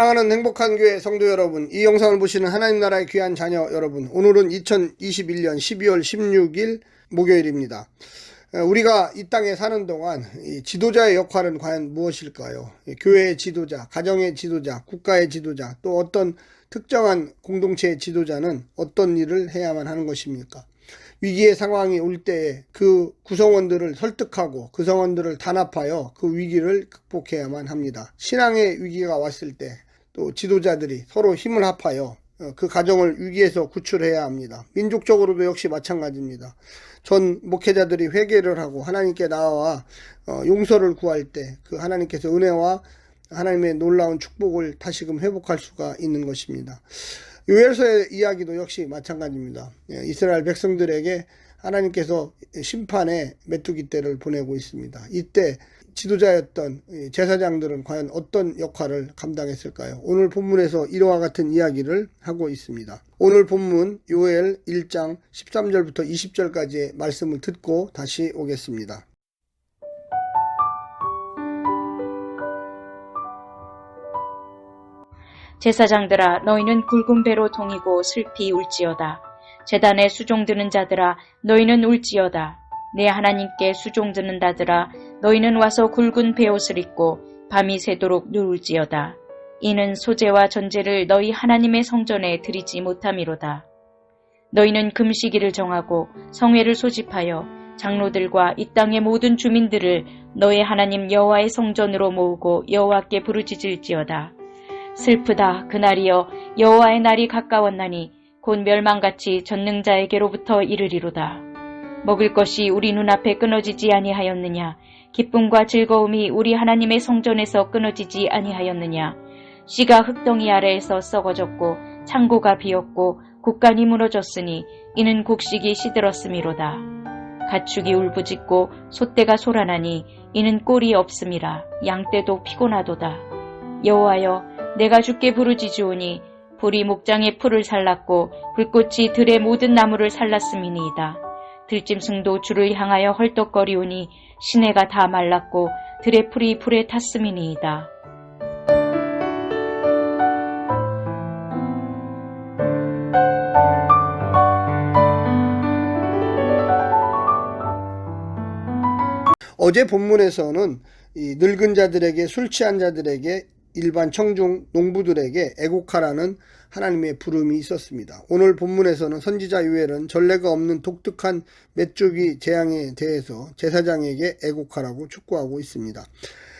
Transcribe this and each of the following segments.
사랑하는 행복한 교회 성도 여러분, 이 영상을 보시는 하나님 나라의 귀한 자녀 여러분, 오늘은 2021년 12월 16일 목요일입니다. 우리가 이 땅에 사는 동안 이 지도자의 역할은 과연 무엇일까요? 교회의 지도자, 가정의 지도자, 국가의 지도자, 또 어떤 특정한 공동체의 지도자는 어떤 일을 해야만 하는 것입니까? 위기의 상황이 올 때에 그 구성원들을 설득하고 구성원들을 단합하여 그 위기를 극복해야만 합니다. 신앙의 위기가 왔을 때 또 지도자들이 서로 힘을 합하여 그 가정을 위기에서 구출해야 합니다. 민족적으로도 역시 마찬가지입니다. 전 목회자들이 회개를 하고 하나님께 나와 용서를 구할 때 그 하나님께서 은혜와 하나님의 놀라운 축복을 다시금 회복할 수가 있는 것입니다. 요엘서의 이야기도 역시 마찬가지입니다. 이스라엘 백성들에게 하나님께서 심판의 메뚜기 떼를 보내고 있습니다. 이때 지도자였던 제사장들은 과연 어떤 역할을 감당했을까요? 오늘 본문에서 이와 같은 이야기를 하고 있습니다. 오늘 본문 요엘 1장 13절부터 20절까지의 말씀을 듣고 다시 오겠습니다. 제사장들아, 너희는 굵은 배로 동이고 슬피 울지어다. 제단에 수종드는 자들아, 너희는 울지어다. 내 하나님께 수종드는 자들아, 너희는 와서 굵은 베옷을 입고 밤이 새도록 누울지어다. 이는 소제와 전제를 너희 하나님의 성전에 드리지 못함이로다. 너희는 금시기를 정하고 성회를 소집하여 장로들과 이 땅의 모든 주민들을 너희 하나님 여호와의 성전으로 모으고 여호와께 부르짖을지어다. 슬프다 그날이여, 여호와의 날이 가까웠나니 곧 멸망같이 전능자에게로부터 이르리로다. 먹을 것이 우리 눈앞에 끊어지지 아니하였느냐? 기쁨과 즐거움이 우리 하나님의 성전에서 끊어지지 아니하였느냐? 씨가 흙덩이 아래에서 썩어졌고 창고가 비었고 곡간이 무너졌으니 이는 곡식이 시들었음이로다. 가축이 울부짖고 소떼가 소란하니 이는 꼴이 없음이라. 양떼도 피곤하도다. 여호와여, 내가 주께 부르짖으오니 불이 목장의 풀을 살랐고 불꽃이 들의 모든 나무를 살랐음이니이다. 들짐승도 주를 향하여 헐떡거리오니 시내가 다 말랐고 들의 풀이 불에 탔음이니이다. 어제 본문에서는 이 늙은 자들에게, 술 취한 자들에게, 일반 청중 농부들에게 애곡하라는 하나님의 부름이 있었습니다. 오늘 본문에서는 선지자 요엘은 전례가 없는 독특한 메뚜기 재앙에 대해서 제사장에게 애곡하라고 촉구하고 있습니다.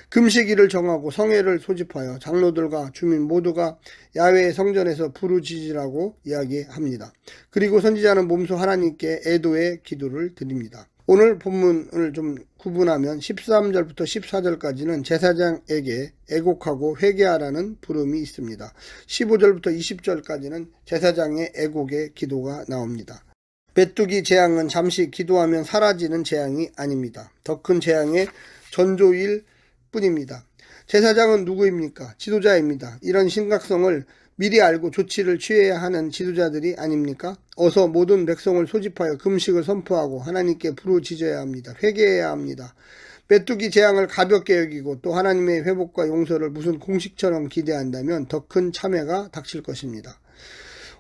금식일을 정하고 성회를 소집하여 장로들과 주민 모두가 야훼의 성전에서 부르짖으라고 이야기합니다. 그리고 선지자는 몸소 하나님께 애도의 기도를 드립니다. 오늘 본문을 좀 구분하면 13절부터 14절까지는 제사장에게 애곡하고 회개하라는 부름이 있습니다. 15절부터 20절까지는 제사장의 애곡의 기도가 나옵니다. 메뚜기 재앙은 잠시 기도하면 사라지는 재앙이 아닙니다. 더 큰 재앙의 전조일 뿐입니다. 제사장은 누구입니까? 지도자입니다. 이런 심각성을 미리 알고 조치를 취해야 하는 지도자들이 아닙니까? 어서 모든 백성을 소집하여 금식을 선포하고 하나님께 부르짖어야 합니다. 회개해야 합니다. 메뚜기 재앙을 가볍게 여기고 또 하나님의 회복과 용서를 무슨 공식처럼 기대한다면 더 큰 참회가 닥칠 것입니다.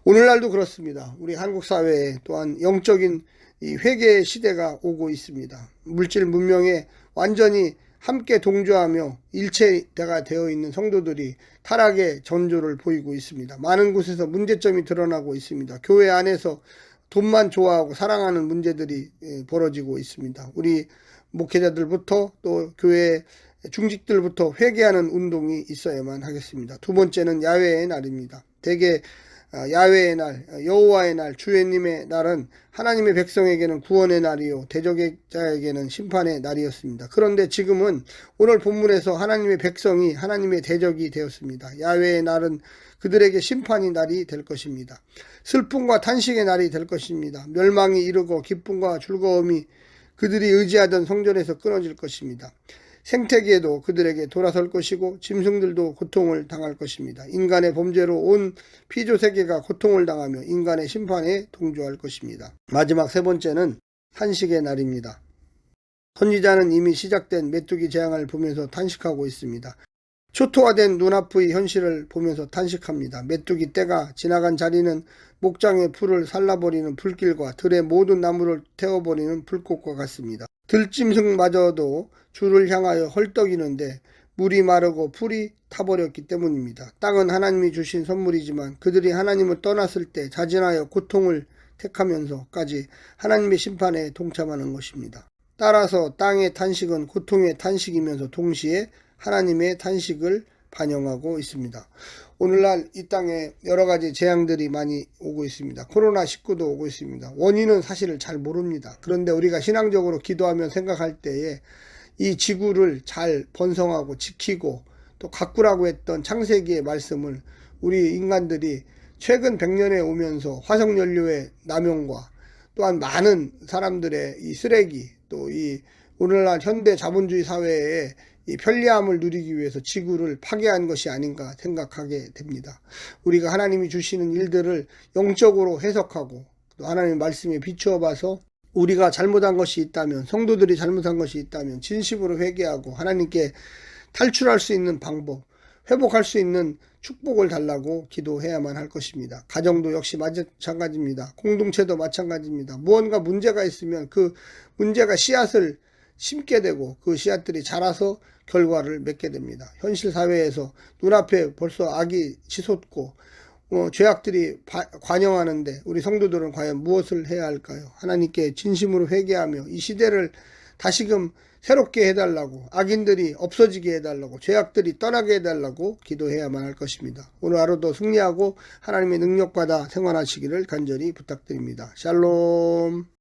오늘날도 그렇습니다. 우리 한국 사회에 또한 영적인 이 회개의 시대가 오고 있습니다. 물질 문명에 완전히 함께 동조하며 일체가 되어 있는 성도들이 타락의 전조를 보이고 있습니다. 많은 곳에서 문제점이 드러나고 있습니다. 교회 안에서 돈만 좋아하고 사랑하는 문제들이 벌어지고 있습니다. 우리 목회자들부터 또 교회 중직들부터 회개하는 운동이 있어야만 하겠습니다. 두 번째는 야훼의 날입니다. 대개 야훼의 날, 여호와의 날, 주님의 날은 하나님의 백성에게는 구원의 날이요 대적자에게는 심판의 날이었습니다. 그런데 지금은 오늘 본문에서 하나님의 백성이 하나님의 대적이 되었습니다. 야훼의 날은 그들에게 심판의 날이 될 것입니다. 슬픔과 탄식의 날이 될 것입니다. 멸망이 이르고 기쁨과 즐거움이 그들이 의지하던 성전에서 끊어질 것입니다. 생태계도 그들에게 돌아설 것이고 짐승들도 고통을 당할 것입니다. 인간의 범죄로 온 피조세계가 고통을 당하며 인간의 심판에 동조할 것입니다. 마지막 세 번째는 탄식의 날입니다. 선지자는 이미 시작된 메뚜기 재앙을 보면서 탄식하고 있습니다. 초토화된 눈앞의 현실을 보면서 탄식합니다. 메뚜기 떼가 지나간 자리는 목장의 풀을 살라버리는 불길과 들의 모든 나무를 태워버리는 불꽃과 같습니다. 들짐승마저도 주를 향하여 헐떡이는데 물이 마르고 풀이 타버렸기 때문입니다. 땅은 하나님이 주신 선물이지만 그들이 하나님을 떠났을 때 자진하여 고통을 택하면서까지 하나님의 심판에 동참하는 것입니다. 따라서 땅의 탄식은 고통의 탄식이면서 동시에 하나님의 탄식을 반영하고 있습니다. 오늘날 이 땅에 여러 가지 재앙들이 많이 오고 있습니다. 코로나19도 오고 있습니다. 원인은 사실을 잘 모릅니다. 그런데 우리가 신앙적으로 기도하며 생각할 때에 이 지구를 잘 번성하고 지키고 또 가꾸라고 했던 창세기의 말씀을 우리 인간들이 최근 100년에 오면서 화석연료의 남용과 또한 많은 사람들의 이 쓰레기 또 이 오늘날 현대 자본주의 사회에 이 편리함을 누리기 위해서 지구를 파괴한 것이 아닌가 생각하게 됩니다. 우리가 하나님이 주시는 일들을 영적으로 해석하고 또 하나님의 말씀에 비추어 봐서 우리가 잘못한 것이 있다면, 성도들이 잘못한 것이 있다면 진심으로 회개하고 하나님께 탈출할 수 있는 방법, 회복할 수 있는 축복을 달라고 기도해야만 할 것입니다. 가정도 역시 마찬가지입니다. 공동체도 마찬가지입니다. 무언가 문제가 있으면 그 문제가 씨앗을 심게 되고 그 씨앗들이 자라서 결과를 맺게 됩니다. 현실 사회에서 눈앞에 벌써 악이 치솟고 죄악들이 관영하는데 우리 성도들은 과연 무엇을 해야 할까요? 하나님께 진심으로 회개하며 이 시대를 다시금 새롭게 해달라고, 악인들이 없어지게 해달라고, 죄악들이 떠나게 해달라고 기도해야만 할 것입니다. 오늘 하루도 승리하고 하나님의 능력받아 생활하시기를 간절히 부탁드립니다. 샬롬.